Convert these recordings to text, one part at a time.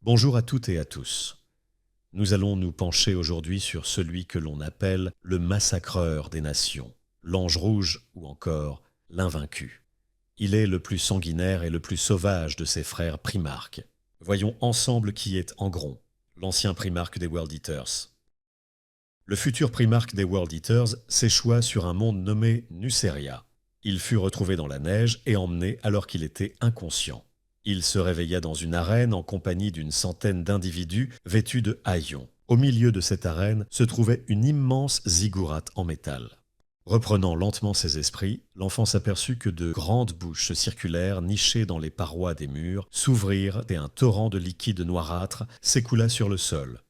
Bonjour à toutes et à tous. Nous allons nous pencher aujourd'hui sur celui que l'on appelle le massacreur des nations, l'ange rouge ou encore l'invaincu. Il est le plus sanguinaire et le plus sauvage de ses frères primarques. Voyons ensemble qui est Angron, l'ancien primarque des World Eaters. Le futur primarque des World Eaters s'échoua sur un monde nommé Nuceria. Il fut retrouvé dans la neige et emmené alors qu'il était inconscient. Il se réveilla dans une arène en compagnie d'une centaine d'individus vêtus de haillons. Au milieu de cette arène se trouvait une immense ziggourate en métal. Reprenant lentement ses esprits, l'enfant s'aperçut que de grandes bouches circulaires nichées dans les parois des murs s'ouvrirent et un torrent de liquide noirâtre s'écoula sur le sol.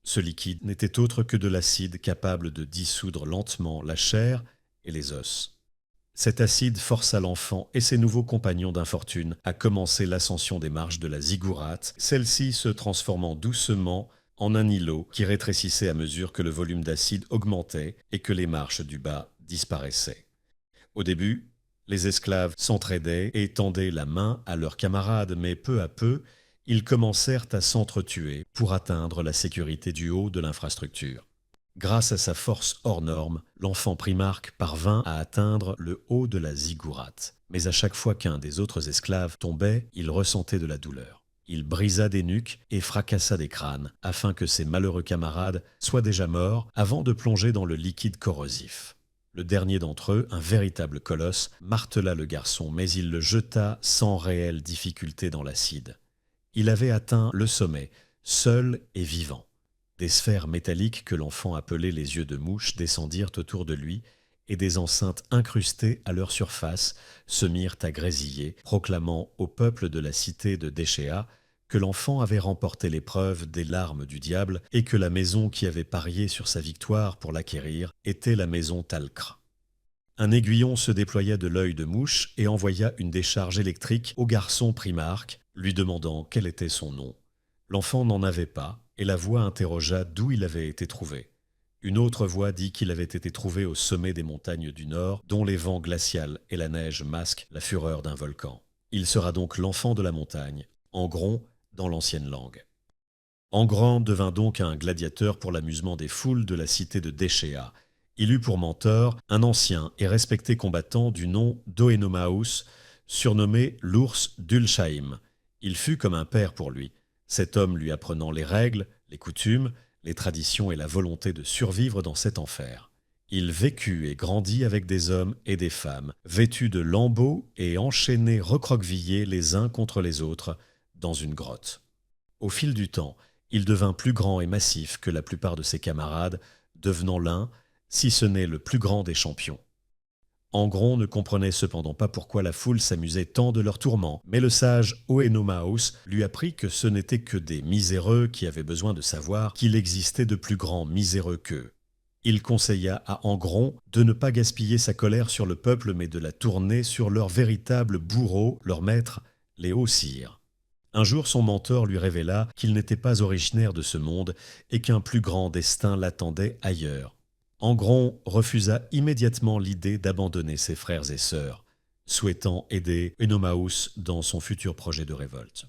Ce liquide n'était autre que de l'acide capable de dissoudre lentement la chair et les os. Cet acide força l'enfant et ses nouveaux compagnons d'infortune à commencer l'ascension des marches de la ziggourate, celle-ci se transformant doucement en un îlot qui rétrécissait à mesure que le volume d'acide augmentait et que les marches du bas disparaissaient. Au début, les esclaves s'entraidaient et tendaient la main à leurs camarades, mais peu à peu, ils commencèrent à s'entretuer pour atteindre la sécurité du haut de l'infrastructure. Grâce à sa force hors norme, l'enfant primarque parvint à atteindre le haut de la ziggourate. Mais à chaque fois qu'un des autres esclaves tombait, il ressentait de la douleur. Il brisa des nuques et fracassa des crânes, afin que ses malheureux camarades soient déjà morts avant de plonger dans le liquide corrosif. Le dernier d'entre eux, un véritable colosse, martela le garçon, mais il le jeta sans réelle difficulté dans l'acide. Il avait atteint le sommet, seul et vivant. Des sphères métalliques que l'enfant appelait les yeux de mouche descendirent autour de lui, et des enceintes incrustées à leur surface se mirent à grésiller, proclamant au peuple de la cité de Déchéa que l'enfant avait remporté l'épreuve des larmes du diable et que la maison qui avait parié sur sa victoire pour l'acquérir était la maison Talcre. Un aiguillon se déploya de l'œil de mouche et envoya une décharge électrique au garçon primarque, lui demandant quel était son nom. L'enfant n'en avait pas, et la voix interrogea d'où il avait été trouvé. Une autre voix dit qu'il avait été trouvé au sommet des montagnes du Nord, dont les vents glacials et la neige masquent la fureur d'un volcan. Il sera donc l'enfant de la montagne, Angron dans l'ancienne langue. Angron devint donc un gladiateur pour l'amusement des foules de la cité de Déchéa. Il eut pour mentor un ancien et respecté combattant du nom d'Oenomaus, surnommé l'ours d'Ulshaim. Il fut comme un père pour lui, cet homme lui apprenant les règles, les coutumes, les traditions et la volonté de survivre dans cet enfer. Il vécut et grandit avec des hommes et des femmes, vêtus de lambeaux et enchaînés recroquevillés les uns contre les autres dans une grotte. Au fil du temps, il devint plus grand et massif que la plupart de ses camarades, devenant l'un, si ce n'est le plus grand des champions. Angron ne comprenait cependant pas pourquoi la foule s'amusait tant de leurs tourments, mais le sage Oenomaus lui apprit que ce n'étaient que des miséreux qui avaient besoin de savoir qu'il existait de plus grands miséreux qu'eux. Il conseilla à Angron de ne pas gaspiller sa colère sur le peuple, mais de la tourner sur leur véritable bourreau, leur maître, les hauts-sires. Un jour, son mentor lui révéla qu'il n'était pas originaire de ce monde et qu'un plus grand destin l'attendait ailleurs. Angron refusa immédiatement l'idée d'abandonner ses frères et sœurs, souhaitant aider Oenomaus dans son futur projet de révolte.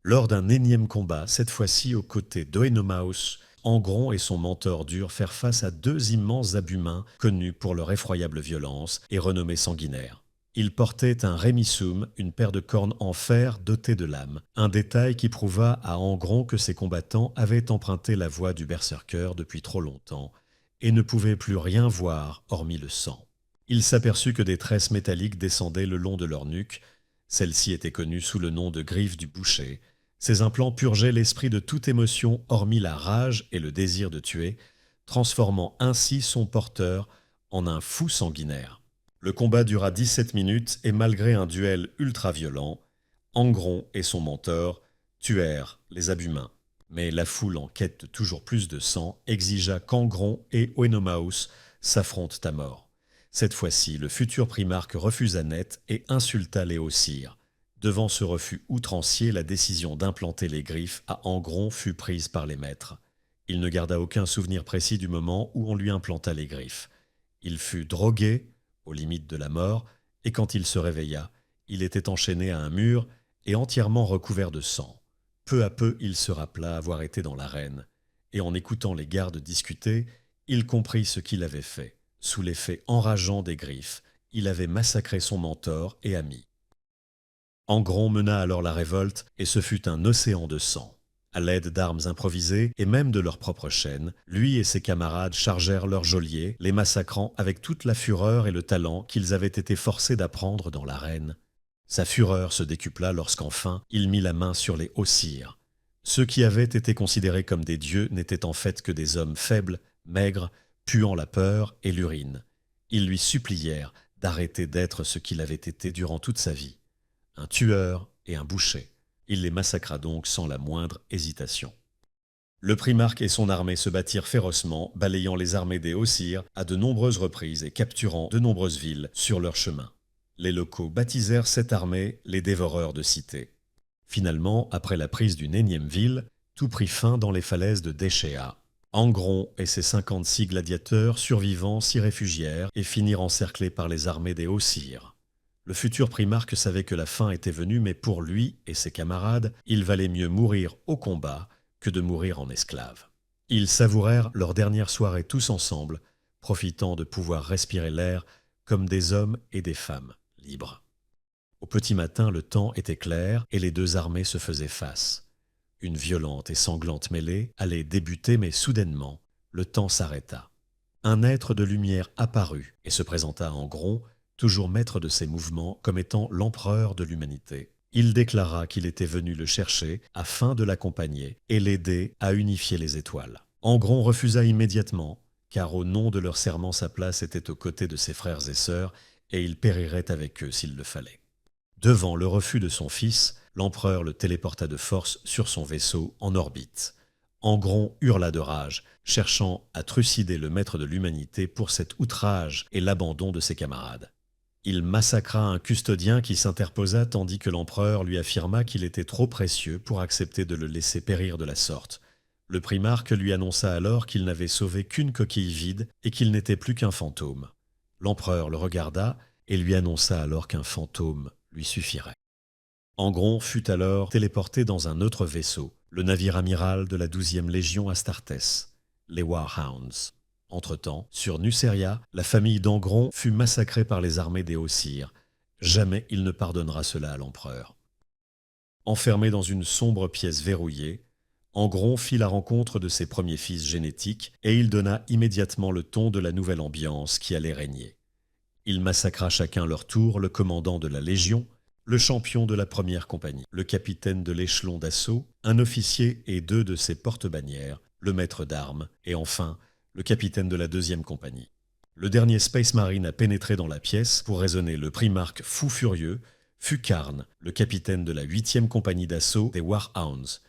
Lors d'un énième combat, cette fois-ci aux côtés d'Oenomaus, Angron et son mentor durent faire face à deux immenses abhumains connus pour leur effroyable violence et renommés sanguinaires. Ils portaient un remissum, une paire de cornes en fer dotée de lames, un détail qui prouva à Angron que ses combattants avaient emprunté la voie du berserker depuis trop longtemps et ne pouvaient plus rien voir hormis le sang. Il s'aperçut que des tresses métalliques descendaient le long de leur nuque. Celles-ci étaient connues sous le nom de griffes du boucher. Ces implants purgeaient l'esprit de toute émotion hormis la rage et le désir de tuer, transformant ainsi son porteur en un fou sanguinaire. Le combat dura 17 minutes et malgré un duel ultra-violent, Angron et son mentor tuèrent les abhumains. Mais la foule, en quête de toujours plus de sang, exigea qu'Angron et Oenomaus s'affrontent à mort. Cette fois-ci, le futur primarque refusa net et insulta les hauts-sires. Devant ce refus outrancier, la décision d'implanter les griffes à Angron fut prise par les maîtres. Il ne garda aucun souvenir précis du moment où on lui implanta les griffes. Il fut drogué, aux limites de la mort, et quand il se réveilla, il était enchaîné à un mur et entièrement recouvert de sang. Peu à peu, il se rappela avoir été dans l'arène, et en écoutant les gardes discuter, il comprit ce qu'il avait fait. Sous l'effet enrageant des griffes, il avait massacré son mentor et ami. Angron mena alors la révolte, et ce fut un océan de sang. À l'aide d'armes improvisées et même de leurs propres chaînes, lui et ses camarades chargèrent leurs geôliers, les massacrant avec toute la fureur et le talent qu'ils avaient été forcés d'apprendre dans l'arène. Sa fureur se décupla lorsqu'enfin il mit la main sur les Ossires. Ceux qui avaient été considérés comme des dieux n'étaient en fait que des hommes faibles, maigres, puant la peur et l'urine. Ils lui supplièrent d'arrêter d'être ce qu'il avait été durant toute sa vie, un tueur et un boucher. Il les massacra donc sans la moindre hésitation. Le primarque et son armée se battirent férocement, balayant les armées des Ossires à de nombreuses reprises et capturant de nombreuses villes sur leur chemin. Les locaux baptisèrent cette armée les dévoreurs de cités. Finalement, après la prise d'une énième ville, tout prit fin dans les falaises de Déchéa. Angron et ses 56 gladiateurs survivants s'y réfugièrent et finirent encerclés par les armées des Ossires. Le futur primarque savait que la fin était venue, mais pour lui et ses camarades, il valait mieux mourir au combat que de mourir en esclaves. Ils savourèrent leur dernière soirée tous ensemble, profitant de pouvoir respirer l'air comme des hommes et des femmes libres. Au petit matin, le temps était clair et les deux armées se faisaient face. Une violente et sanglante mêlée allait débuter, mais soudainement, le temps s'arrêta. Un être de lumière apparut et se présenta à Angron, toujours maître de ses mouvements comme étant l'empereur de l'humanité. Il déclara qu'il était venu le chercher afin de l'accompagner et l'aider à unifier les étoiles. Angron refusa immédiatement, car au nom de leur serment sa place était aux côtés de ses frères et sœurs, et il périrait avec eux s'il le fallait. Devant le refus de son fils, l'empereur le téléporta de force sur son vaisseau en orbite. Angron hurla de rage, cherchant à trucider le maître de l'humanité pour cet outrage et l'abandon de ses camarades. Il massacra un custodien qui s'interposa tandis que l'empereur lui affirma qu'il était trop précieux pour accepter de le laisser périr de la sorte. Le primarque lui annonça alors qu'il n'avait sauvé qu'une coquille vide et qu'il n'était plus qu'un fantôme. L'empereur le regarda et lui annonça alors qu'un fantôme lui suffirait. Angron fut alors téléporté dans un autre vaisseau, le navire amiral de la 12e Légion Astartes, les Warhounds. Entre-temps, sur Nuceria, la famille d'Angron fut massacrée par les armées des Ossires. Jamais il ne pardonnera cela à l'empereur. Enfermé dans une sombre pièce verrouillée, Angron fit la rencontre de ses premiers fils génétiques et il donna immédiatement le ton de la nouvelle ambiance qui allait régner. Il massacra chacun leur tour le commandant de la Légion, le champion de la première compagnie, le capitaine de l'échelon d'assaut, un officier et 2 de ses porte-bannières, le maître d'armes et enfin le capitaine de la 2e compagnie. Le dernier Space Marine à pénétrer dans la pièce pour raisonner le primarque fou furieux fut Karn, le capitaine de la 8e compagnie d'assaut des Warhounds.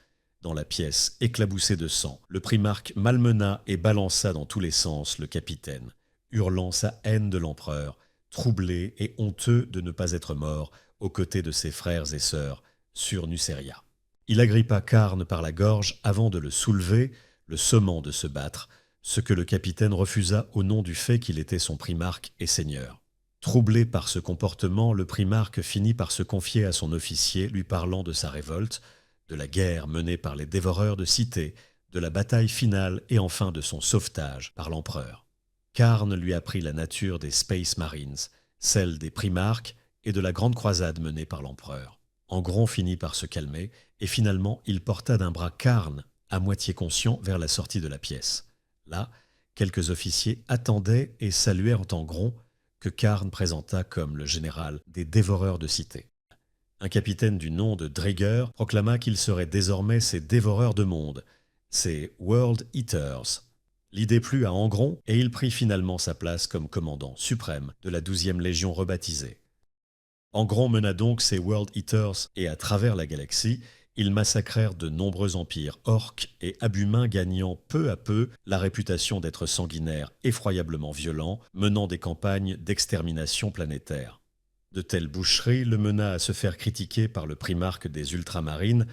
Dans la pièce éclaboussée de sang, le primarque malmena et balança dans tous les sens le capitaine, hurlant sa haine de l'empereur, troublé et honteux de ne pas être mort aux côtés de ses frères et sœurs sur Nuceria. Il agrippa Karn par la gorge avant de le soulever, le sommant de se battre, ce que le capitaine refusa au nom du fait qu'il était son primarque et seigneur. Troublé par ce comportement, le primarque finit par se confier à son officier, lui parlant de sa révolte, de la guerre menée par les dévoreurs de cités, de la bataille finale et enfin de son sauvetage par l'empereur. Karn lui apprit la nature des Space Marines, celle des primarques et de la grande croisade menée par l'empereur. Angron finit par se calmer et finalement il porta d'un bras Karn, à moitié conscient, vers la sortie de la pièce. Là, quelques officiers attendaient et saluèrent Angron, que Karn présenta comme le général des dévoreurs de cités. Un capitaine du nom de Draeger proclama qu'ils seraient désormais ces dévoreurs de monde, ces World Eaters. L'idée plut à Angron et il prit finalement sa place comme commandant suprême de la 12e Légion rebaptisée. Angron mena donc ces World Eaters et à travers la galaxie, ils massacrèrent de nombreux empires orques et abhumains, gagnant peu à peu la réputation d'être sanguinaires, effroyablement violents, menant des campagnes d'extermination planétaire. De telles boucheries le mena à se faire critiquer par le primarque des Ultramarines,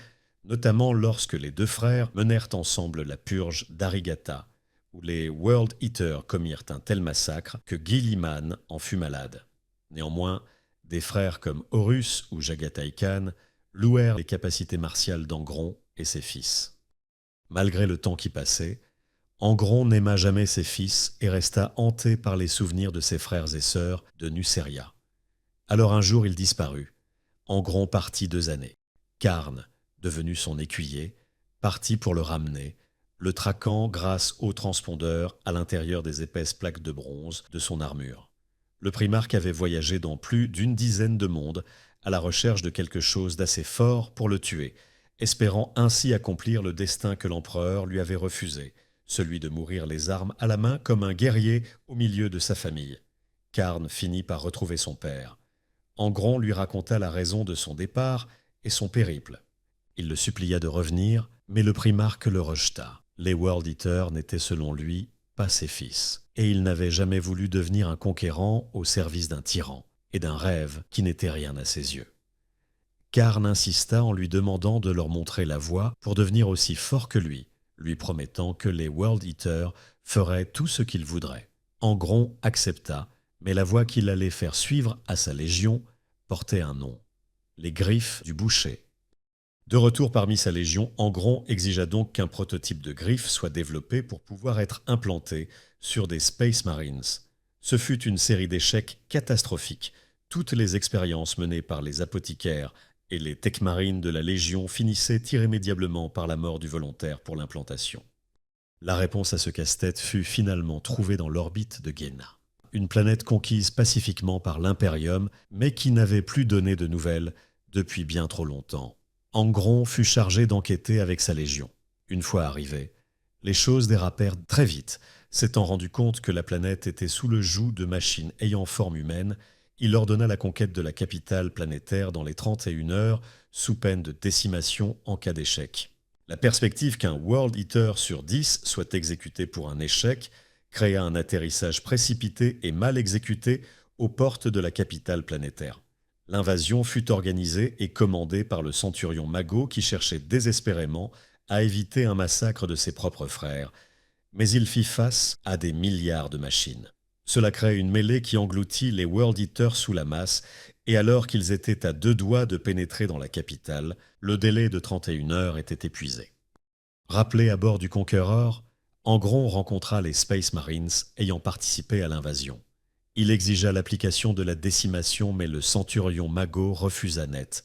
notamment lorsque les 2 frères menèrent ensemble la purge d'Arigata, où les World Eaters commirent un tel massacre que Guilliman en fut malade. Néanmoins, des frères comme Horus ou Jagatai Khan louèrent les capacités martiales d'Angron et ses fils. Malgré le temps qui passait, Angron n'aima jamais ses fils et resta hanté par les souvenirs de ses frères et sœurs de Nuceria. Alors un jour il disparut. Angron partit 2 années. Karn, devenu son écuyer, partit pour le ramener, le traquant grâce au transpondeur à l'intérieur des épaisses plaques de bronze de son armure. Le primarque avait voyagé dans plus d'une dizaine de mondes à la recherche de quelque chose d'assez fort pour le tuer, espérant ainsi accomplir le destin que l'empereur lui avait refusé, celui de mourir les armes à la main comme un guerrier au milieu de sa famille. Karn finit par retrouver son père. Angron lui raconta la raison de son départ et son périple. Il le supplia de revenir, mais le primarque le rejeta. Les World Eaters n'étaient selon lui pas ses fils, et il n'avait jamais voulu devenir un conquérant au service d'un tyran, et d'un rêve qui n'était rien à ses yeux. Karn insista en lui demandant de leur montrer la voie pour devenir aussi fort que lui promettant que les World Eaters feraient tout ce qu'il voudrait. Angron accepta, mais la voie qu'il allait faire suivre à sa légion portait un nom, les griffes du boucher. De retour parmi sa légion, Angron exigea donc qu'un prototype de griffe soit développé pour pouvoir être implanté sur des Space Marines. Ce fut une série d'échecs catastrophiques. Toutes les expériences menées par les apothicaires et les tech marines de la Légion finissaient irrémédiablement par la mort du volontaire pour l'implantation. La réponse à ce casse-tête fut finalement trouvée dans l'orbite de Guéna, une planète conquise pacifiquement par l'Imperium, mais qui n'avait plus donné de nouvelles depuis bien trop longtemps. Angron fut chargé d'enquêter avec sa légion. Une fois arrivé, les choses dérapèrent très vite. S'étant rendu compte que la planète était sous le joug de machines ayant forme humaine, il ordonna la conquête de la capitale planétaire dans les 31 heures, sous peine de décimation en cas d'échec. La perspective qu'un World Eater sur 10 soit exécuté pour un échec créa un atterrissage précipité et mal exécuté aux portes de la capitale planétaire. L'invasion fut organisée et commandée par le centurion Mago qui cherchait désespérément à éviter un massacre de ses propres frères, mais il fit face à des milliards de machines. Cela crée une mêlée qui engloutit les World Eaters sous la masse, et alors qu'ils étaient à 2 doigts de pénétrer dans la capitale, le délai de 31 heures était épuisé. Rappelé à bord du Conqueror, Angron rencontra les Space Marines ayant participé à l'invasion. Il exigea l'application de la décimation, mais le centurion Mago refusa net.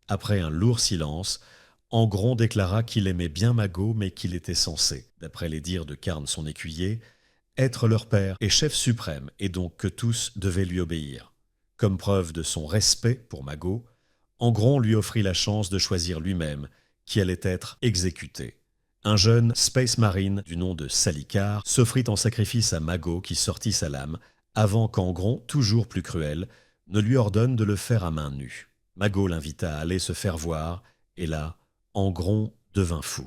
Après un lourd silence, Angron déclara qu'il aimait bien Mago, mais qu'il était censé, d'après les dires de Karn son écuyer, être leur père et chef suprême, et donc que tous devaient lui obéir. Comme preuve de son respect pour Mago, Angron lui offrit la chance de choisir lui-même qui allait être exécuté. Un jeune Space Marine du nom de Salicar s'offrit en sacrifice à Mago qui sortit sa lame, avant qu'Angron, toujours plus cruel, ne lui ordonne de le faire à main nue. Mago l'invita à aller se faire voir, et là, Angron devint fou.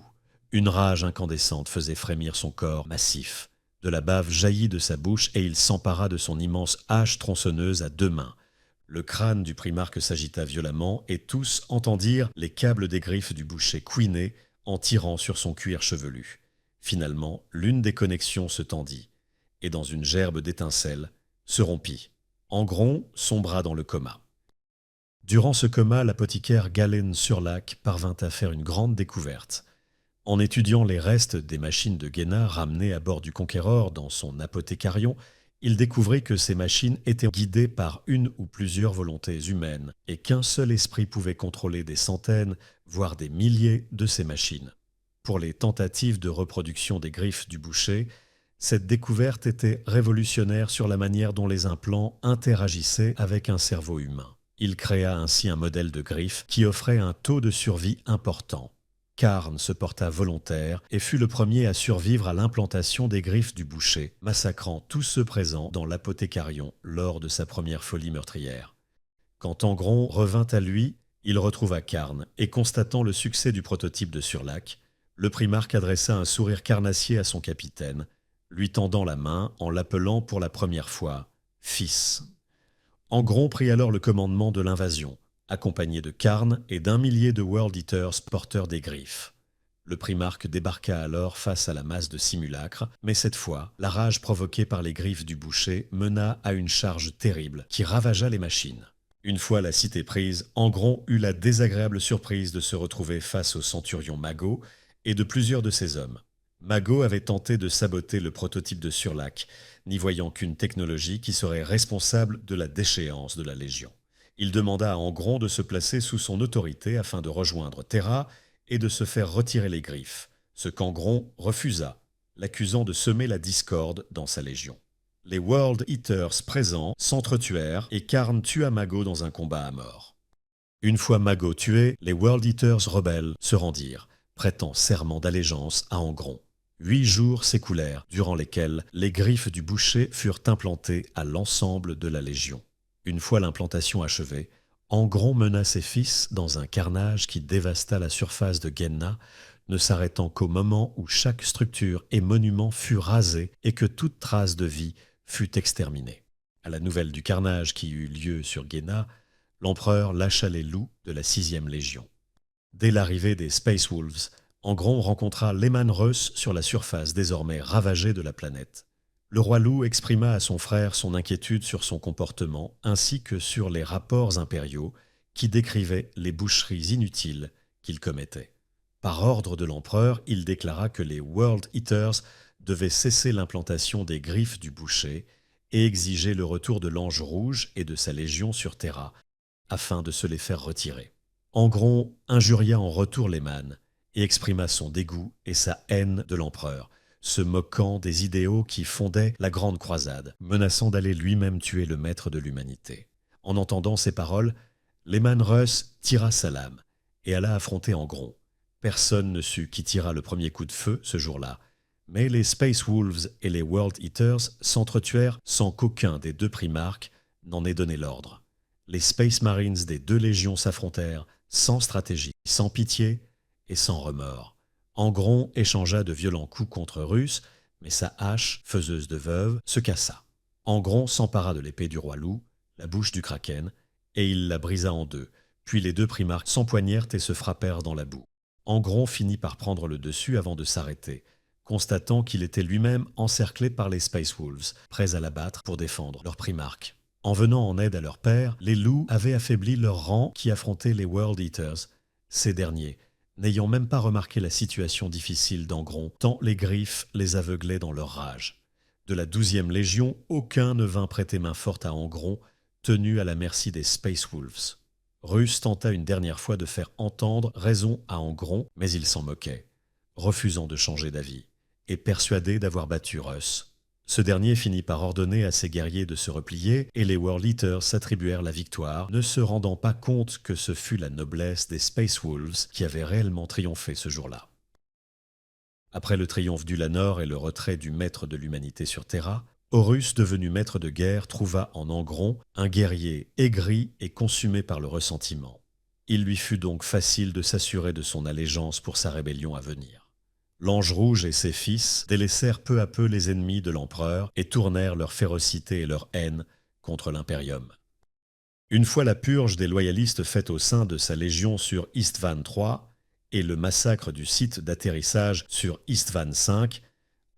Une rage incandescente faisait frémir son corps massif. De la bave jaillit de sa bouche et il s'empara de son immense hache tronçonneuse à 2 mains. Le crâne du primarque s'agita violemment et tous entendirent les câbles des griffes du boucher couiner en tirant sur son cuir chevelu. Finalement, l'une des connexions se tendit et dans une gerbe d'étincelles, se rompit. Angron sombra dans le coma. Durant ce coma, l'apothicaire Galen Surlac parvint à faire une grande découverte. En étudiant les restes des machines de Guéna ramenées à bord du Conqueror dans son apothécarion, il découvrit que ces machines étaient guidées par une ou plusieurs volontés humaines et qu'un seul esprit pouvait contrôler des centaines, voire des milliers de ces machines. Pour les tentatives de reproduction des griffes du boucher, cette découverte était révolutionnaire sur la manière dont les implants interagissaient avec un cerveau humain. Il créa ainsi un modèle de griffe qui offrait un taux de survie important. Karn se porta volontaire et fut le premier à survivre à l'implantation des griffes du boucher, massacrant tous ceux présents dans l'apothécarion lors de sa première folie meurtrière. Quand Angron revint à lui, il retrouva Karn et constatant le succès du prototype de Surlac, le primarque adressa un sourire carnassier à son capitaine, lui tendant la main en l'appelant pour la première fois « fils ». Angron prit alors le commandement de l'invasion, accompagné de Karn et d'1 millier de World Eaters porteurs des griffes. Le primarque débarqua alors face à la masse de simulacres, mais cette fois, la rage provoquée par les griffes du boucher mena à une charge terrible qui ravagea les machines. Une fois la cité prise, Angron eut la désagréable surprise de se retrouver face au centurion Mago et de plusieurs de ses hommes. Mago avait tenté de saboter le prototype de Surlac, n'y voyant qu'une technologie qui serait responsable de la déchéance de la Légion. Il demanda à Angron de se placer sous son autorité afin de rejoindre Terra et de se faire retirer les griffes, ce qu'Angron refusa, l'accusant de semer la discorde dans sa légion. Les World Eaters présents s'entretuèrent et Karn tua Mago dans un combat à mort. Une fois Mago tué, les World Eaters rebelles se rendirent, prêtant serment d'allégeance à Angron. 8 jours s'écoulèrent, durant lesquels les griffes du boucher furent implantées à l'ensemble de la Légion. Une fois l'implantation achevée, Angron mena ses fils dans un carnage qui dévasta la surface de Genna, ne s'arrêtant qu'au moment où chaque structure et monument fut rasé et que toute trace de vie fut exterminée. À la nouvelle du carnage qui eut lieu sur Genna, l'empereur lâcha les loups de la 6e Légion. Dès l'arrivée des Space Wolves, Angron rencontra Leman Russ sur la surface désormais ravagée de la planète. Le roi loup exprima à son frère son inquiétude sur son comportement ainsi que sur les rapports impériaux qui décrivaient les boucheries inutiles qu'il commettait. Par ordre de l'empereur, il déclara que les World Eaters devaient cesser l'implantation des griffes du boucher et exiger le retour de l'Ange Rouge et de sa légion sur Terra, afin de se les faire retirer. Angron injuria en retour Leman et exprima son dégoût et sa haine de l'empereur, se moquant des idéaux qui fondaient la Grande Croisade, menaçant d'aller lui-même tuer le maître de l'humanité. En entendant ces paroles, Leman Russ tira sa lame et alla affronter Angron. Personne ne sut qui tira le premier coup de feu ce jour-là, mais les Space Wolves et les World Eaters s'entretuèrent sans qu'aucun des 2 primarques n'en ait donné l'ordre. Les Space Marines des 2 légions s'affrontèrent sans stratégie, sans pitié et sans remords. Angron échangea de violents coups contre Russ, mais sa hache, faiseuse de veuves, se cassa. Angron s'empara de l'épée du roi loup, la bouche du kraken, et il la brisa en 2, puis les 2 primarques s'empoignèrent et se frappèrent dans la boue. Angron finit par prendre le dessus avant de s'arrêter, constatant qu'il était lui-même encerclé par les Space Wolves, prêts à l'abattre pour défendre leur primarque. En venant en aide à leur père, les loups avaient affaibli leur rang qui affrontait les World Eaters. Ces derniers, n'ayant même pas remarqué la situation difficile d'Angron, tant les griffes les aveuglaient dans leur rage. De la 12e Légion, aucun ne vint prêter main forte à Angron, tenu à la merci des Space Wolves. Russ tenta une dernière fois de faire entendre raison à Angron, mais il s'en moquait, refusant de changer d'avis, et persuadé d'avoir battu Russ. Ce dernier finit par ordonner à ses guerriers de se replier et les World Eaters s'attribuèrent la victoire, ne se rendant pas compte que ce fut la noblesse des Space Wolves qui avait réellement triomphé ce jour-là. Après le triomphe d'Ulanor et le retrait du maître de l'humanité sur Terra, Horus, devenu maître de guerre, trouva en Angron un guerrier aigri et consumé par le ressentiment. Il lui fut donc facile de s'assurer de son allégeance pour sa rébellion à venir. L'Ange Rouge et ses fils délaissèrent peu à peu les ennemis de l'empereur et tournèrent leur férocité et leur haine contre l'Imperium. Une fois la purge des loyalistes faite au sein de sa légion sur Istvan III et le massacre du site d'atterrissage sur Istvan V,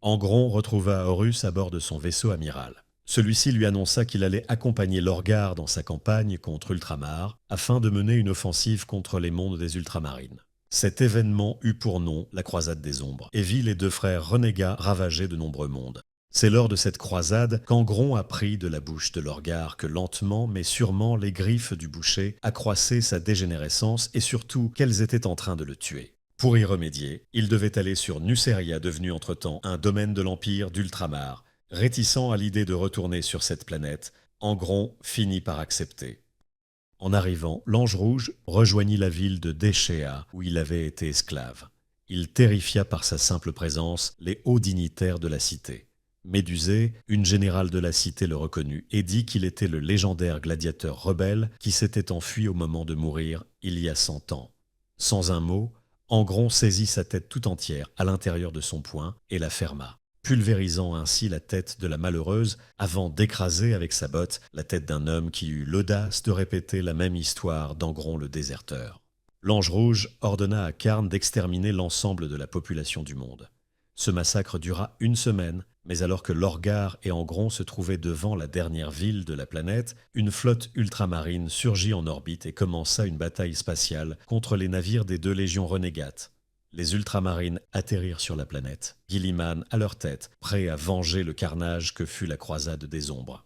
Angron retrouva Horus à bord de son vaisseau amiral. Celui-ci lui annonça qu'il allait accompagner Lorgar dans sa campagne contre Ultramar afin de mener une offensive contre les mondes des Ultramarines. Cet événement eut pour nom la Croisade des Ombres et vit les 2 frères renégats ravager de nombreux mondes. C'est lors de cette croisade qu'Angron apprit de la bouche de Lorgar que lentement mais sûrement les griffes du boucher accroissaient sa dégénérescence et surtout qu'elles étaient en train de le tuer. Pour y remédier, il devait aller sur Nuceria, devenu entre-temps un domaine de l'Empire d'Ultramar. Réticent à l'idée de retourner sur cette planète, Angron finit par accepter. En arrivant, l'Ange Rouge rejoignit la ville de Déchéa, où il avait été esclave. Il terrifia par sa simple présence les hauts dignitaires de la cité. Médusée, une générale de la cité le reconnut et dit qu'il était le légendaire gladiateur rebelle qui s'était enfui au moment de mourir il y a 100 ans. Sans un mot, Angron saisit sa tête tout entière à l'intérieur de son poing et la ferma, pulvérisant ainsi la tête de la malheureuse avant d'écraser avec sa botte la tête d'un homme qui eut l'audace de répéter la même histoire d'Angron le déserteur. L'Ange Rouge ordonna à Karn d'exterminer l'ensemble de la population du monde. Ce massacre dura une semaine, mais alors que Lorgar et Angron se trouvaient devant la dernière ville de la planète, une flotte ultramarine surgit en orbite et commença une bataille spatiale contre les navires des 2 légions renégates. Les ultramarines atterrirent sur la planète, Guilliman à leur tête, prêt à venger le carnage que fut la croisade des ombres.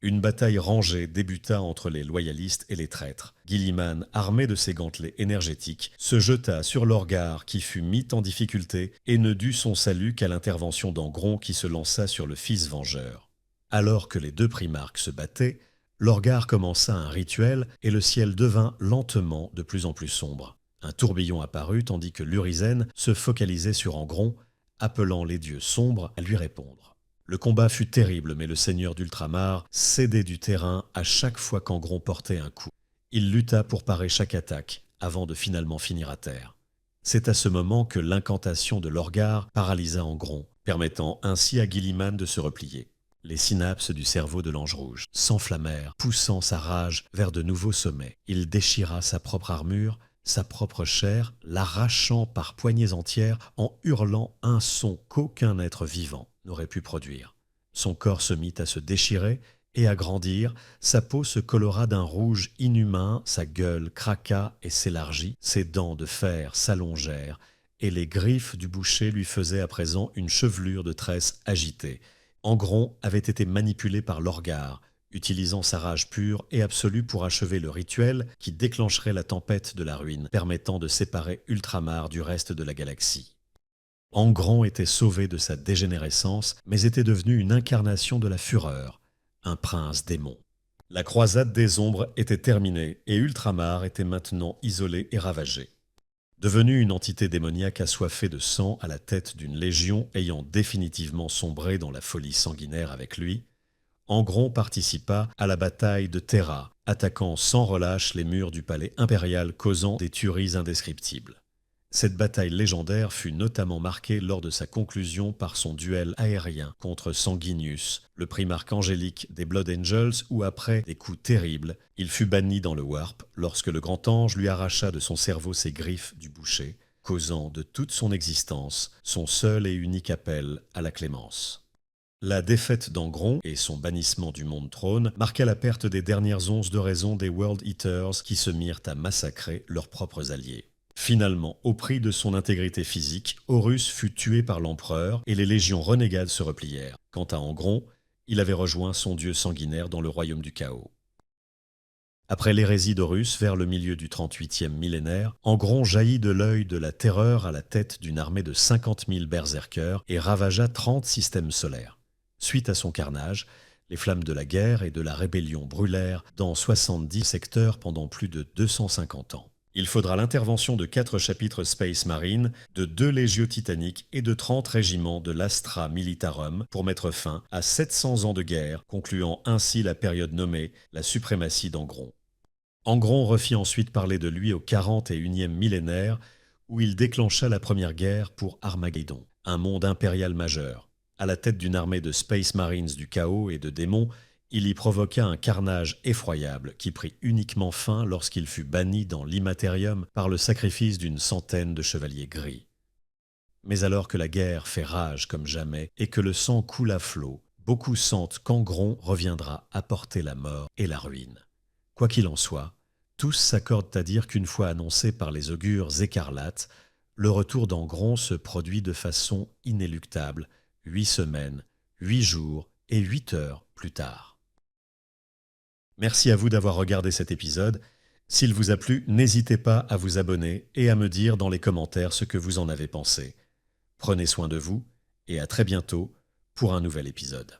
Une bataille rangée débuta entre les loyalistes et les traîtres. Guilliman, armé de ses gantelets énergétiques, se jeta sur Lorgar qui fut mis en difficulté et ne dut son salut qu'à l'intervention d'Angron qui se lança sur le fils vengeur. Alors que les 2 primarques se battaient, Lorgar commença un rituel et le ciel devint lentement de plus en plus sombre. Un tourbillon apparut tandis que l'Urizen se focalisait sur Angron, appelant les dieux sombres à lui répondre. Le combat fut terrible, mais le seigneur d'Ultramar cédait du terrain à chaque fois qu'Angron portait un coup. Il lutta pour parer chaque attaque, avant de finalement finir à terre. C'est à ce moment que l'incantation de Lorgar paralysa Angron, permettant ainsi à Guilliman de se replier. Les synapses du cerveau de l'Ange Rouge s'enflammèrent, poussant sa rage vers de nouveaux sommets. Il déchira sa propre armure, sa propre chair, l'arrachant par poignées entières en hurlant un son qu'aucun être vivant n'aurait pu produire. Son corps se mit à se déchirer et à grandir, sa peau se colora d'un rouge inhumain, sa gueule craqua et s'élargit, ses dents de fer s'allongèrent, et les griffes du boucher lui faisaient à présent une chevelure de tresses agitée. Angron avait été manipulé par Lorgar, utilisant sa rage pure et absolue pour achever le rituel qui déclencherait la tempête de la ruine, permettant de séparer Ultramar du reste de la galaxie. Angron était sauvé de sa dégénérescence, mais était devenu une incarnation de la fureur, un prince démon. La croisade des ombres était terminée et Ultramar était maintenant isolé et ravagé. Devenu une entité démoniaque assoiffée de sang à la tête d'une légion ayant définitivement sombré dans la folie sanguinaire avec lui, Angron participa à la bataille de Terra, attaquant sans relâche les murs du palais impérial, causant des tueries indescriptibles. Cette bataille légendaire fut notamment marquée lors de sa conclusion par son duel aérien contre Sanguinius, le primarque angélique des Blood Angels, où après des coups terribles, il fut banni dans le Warp lorsque le grand ange lui arracha de son cerveau ses griffes du boucher, causant de toute son existence son seul et unique appel à la clémence. La défaite d'Angron et son bannissement du monde trône marqua la perte des dernières onces de raison des World Eaters qui se mirent à massacrer leurs propres alliés. Finalement, au prix de son intégrité physique, Horus fut tué par l'empereur et les légions renégades se replièrent. Quant à Angron, il avait rejoint son dieu sanguinaire dans le royaume du chaos. Après l'hérésie d'Horus, vers le milieu du 38e millénaire, Angron jaillit de l'œil de la terreur à la tête d'une armée de 50 000 berserkers et ravagea 30 systèmes solaires. Suite à son carnage, les flammes de la guerre et de la rébellion brûlèrent dans 70 secteurs pendant plus de 250 ans. Il faudra l'intervention de 4 chapitres Space Marine, de 2 légions titaniques et de 30 régiments de l'Astra Militarum pour mettre fin à 700 ans de guerre, concluant ainsi la période nommée la suprématie d'Angron. Angron refit ensuite parler de lui au 41e millénaire, où il déclencha la première guerre pour Armageddon, un monde impérial majeur. À la tête d'une armée de Space Marines du chaos et de démons, il y provoqua un carnage effroyable qui prit uniquement fin lorsqu'il fut banni dans l'Immaterium par le sacrifice d'une centaine de chevaliers gris. Mais alors que la guerre fait rage comme jamais et que le sang coule à flot, beaucoup sentent qu'Angron reviendra apporter la mort et la ruine. Quoi qu'il en soit, tous s'accordent à dire qu'une fois annoncé par les augures écarlates, le retour d'Angron se produit de façon inéluctable, 8 semaines, 8 jours et 8 heures plus tard. Merci à vous d'avoir regardé cet épisode. S'il vous a plu, n'hésitez pas à vous abonner et à me dire dans les commentaires ce que vous en avez pensé. Prenez soin de vous et à très bientôt pour un nouvel épisode.